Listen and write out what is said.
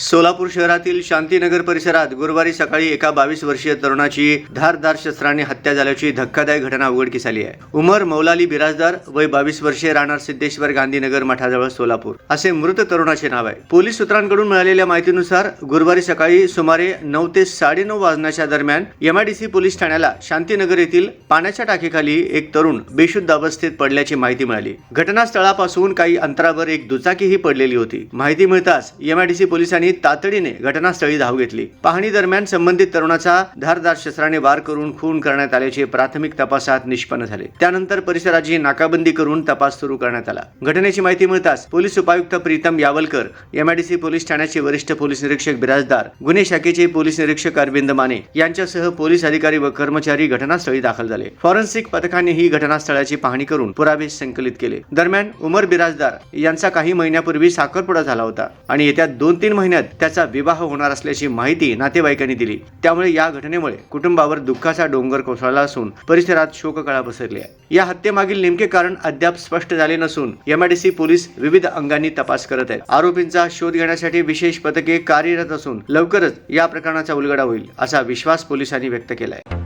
सोलापूर शहरातील शांतीनगर परिसरात गुरुवारी सकाळी एका 22 वर्षीय तरुणाची धारदार शस्त्राने हत्या झाल्याची धक्कादायक घटना उघडकीस आली आहे। उमर मौलाली बिराजदार, वय 22 वर्षीय, राहणार सिद्धेश्वर गांधीनगर मठाजवळ सोलापूर असे मृत तरुणाचे नाव आहे। पोलीस सूत्रांकडून मिळालेल्या माहितीनुसार गुरुवारी सकाळी सुमारे 9 ते 9:30 वाजण्याच्या दरम्यान MIDC पोलीस ठाण्याला शांतीनगर येथील पाण्याच्या टाकीखाली एक तरुण बेशुद्ध अवस्थेत पडल्याची माहिती मिळाली। घटनास्थळापासून काही अंतरावर एक दुचाकीही पडलेली होती। माहिती मिळताच MIDC पोलिसांनी तातडीने घटनास्थळी धाव घेतली। पाहणी दरम्यान संबंधित तरुणाचा धारदार शस्त्राने वार करून खून करण्यात आल्याचे प्राथमिक तपासात निष्पन्न झाले। त्यानंतर परिसराची नाकाबंदी करून तपास सुरू करण्यात आला। घटनेची माहिती मिळताच पोलीस उपायुक्त प्रीतम यावलकर, MIDC पोलीस ठाण्याचे वरिष्ठ पोलीस निरीक्षक बिराजदार, गुन्हे शाखेचे पोलीस निरीक्षक अरविंद माने यांच्यासह पोलीस अधिकारी व कर्मचारी घटनास्थळी दाखल झाले। फॉरेन्सिक पथकाने ही घटनास्थळाची पाहणी करून पुरावे संकलित केले। दरम्यान उमर बिराजदार यांचा काही महिन्यापूर्वी साखरपुडा झाला होता आणि येत्या 2-3 महिन्यात त्याचा विवाह होणार असल्याची माहिती नातेवाईकांनी दिली। त्यामुळे या घटनेमुळे कुटुंबावर दुःखाचा डोंगर कोसळला असून परिसरात शोककळा पसरली आहे। या हत्येमागील नेमके कारण अद्याप स्पष्ट झाले नसून MIDC पोलीस विविध अंगांनी तपास करत आहेत। आरोपींचा शोध घेण्यासाठी विशेष पथके कार्यरत असून लवकरच या प्रकरणाचा उलगडा होईल असा विश्वास पोलिसांनी व्यक्त केला आहे।